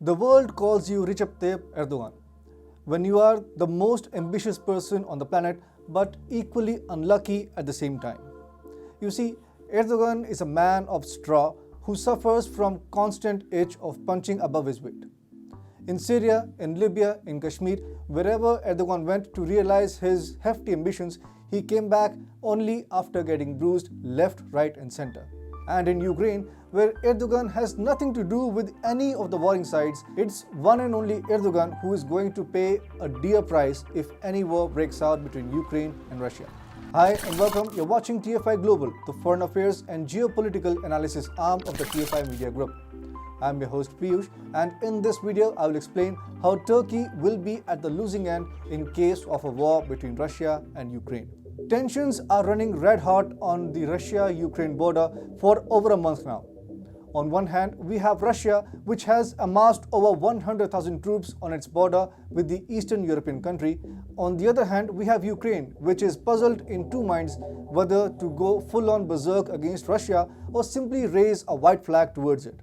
The world calls you Recep Tayyip Erdogan when you are the most ambitious person on the planet but equally unlucky at the same time. You see, Erdogan is a man of straw who suffers from constant itch of punching above his weight. In Syria, in Libya, in Kashmir, wherever Erdogan went to realize his hefty ambitions, he came back only after getting bruised left, right and center. And in Ukraine, where Erdogan has nothing to do with any of the warring sides, it's one and only Erdogan who is going to pay a dear price if any war breaks out between Ukraine and Russia. Hi and welcome, you're watching TFI Global, the foreign affairs and geopolitical analysis arm of the TFI Media Group. I'm your host Piyush, and in this video I will explain how Turkey will be at the losing end in case of a war between Russia and Ukraine. Tensions are running red hot on the Russia-Ukraine border for over a month now. On one hand, we have Russia, which has amassed over 100,000 troops on its border with the Eastern European country. On the other hand, we have Ukraine, which is puzzled in two minds whether to go full-on berserk against Russia or simply raise a white flag towards it.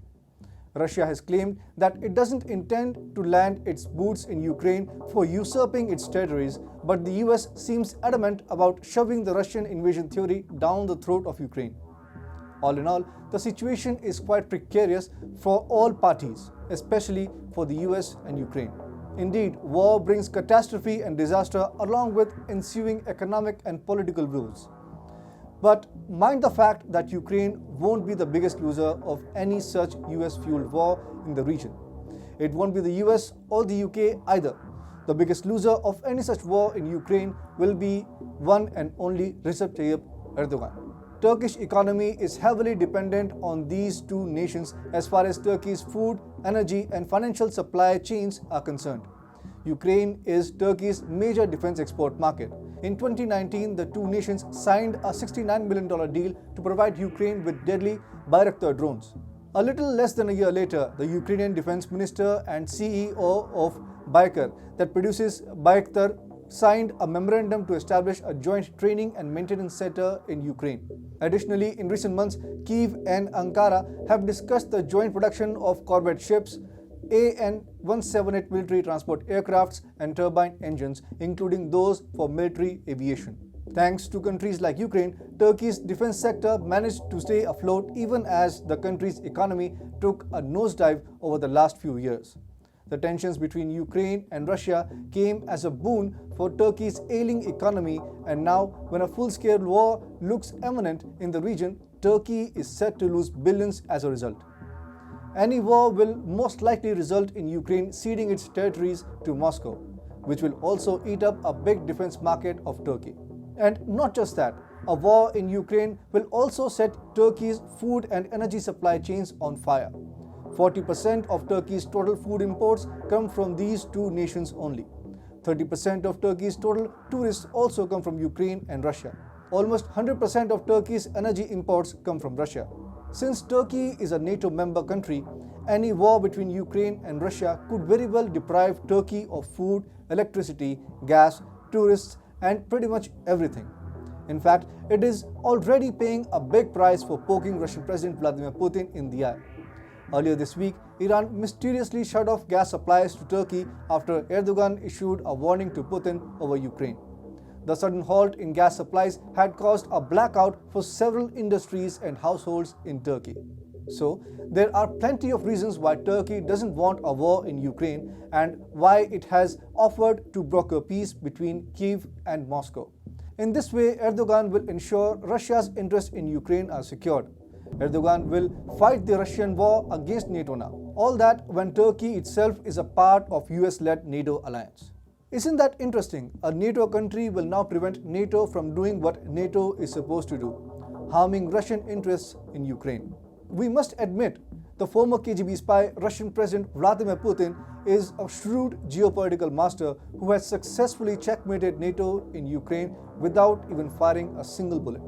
Russia has claimed that it doesn't intend to land its boots in Ukraine for usurping its territories, but the US seems adamant about shoving the Russian invasion theory down the throat of Ukraine. All in all, the situation is quite precarious for all parties, especially for the US and Ukraine. Indeed, war brings catastrophe and disaster along with ensuing economic and political woes. But mind the fact that Ukraine won't be the biggest loser of any such US-fueled war in the region. It won't be the US or the UK either. The biggest loser of any such war in Ukraine will be one and only Recep Tayyip Erdogan. Turkish economy is heavily dependent on these two nations as far as Turkey's food, energy and financial supply chains are concerned. Ukraine is Turkey's major defense export market. In 2019, the two nations signed a $69 million deal to provide Ukraine with deadly Bayraktar drones. A little less than a year later, the Ukrainian defense minister and CEO of Baykar, that produces Bayraktar, signed a memorandum to establish a joint training and maintenance center in Ukraine. Additionally, in recent months, Kyiv and Ankara have discussed the joint production of corvette ships, AN-178 military transport aircrafts and turbine engines, including those for military aviation. Thanks to countries like Ukraine, Turkey's defense sector managed to stay afloat even as the country's economy took a nosedive over the last few years. The tensions between Ukraine and Russia came as a boon for Turkey's ailing economy, and now, when a full-scale war looks imminent in the region, Turkey is set to lose billions as a result. Any war will most likely result in Ukraine ceding its territories to Moscow, which will also eat up a big defense market of Turkey. And not just that, a war in Ukraine will also set Turkey's food and energy supply chains on fire. 40% of Turkey's total food imports come from these two nations only. 30% of Turkey's total tourists also come from Ukraine and Russia. Almost 100% of Turkey's energy imports come from Russia. Since Turkey is a NATO member country, any war between Ukraine and Russia could very well deprive Turkey of food, electricity, gas, tourists, and pretty much everything. In fact, it is already paying a big price for poking Russian President Vladimir Putin in the eye. Earlier this week, Iran mysteriously shut off gas supplies to Turkey after Erdogan issued a warning to Putin over Ukraine. The sudden halt in gas supplies had caused a blackout for several industries and households in Turkey. So, there are plenty of reasons why Turkey doesn't want a war in Ukraine and why it has offered to broker peace between Kyiv and Moscow. In this way, Erdogan will ensure Russia's interests in Ukraine are secured. Erdogan will fight the Russian war against NATO now. All that when Turkey itself is a part of US-led NATO alliance. Isn't that interesting? A NATO country will now prevent NATO from doing what NATO is supposed to do, harming Russian interests in Ukraine. We must admit, the former KGB spy, Russian President Vladimir Putin, is a shrewd geopolitical master who has successfully checkmated NATO in Ukraine without even firing a single bullet.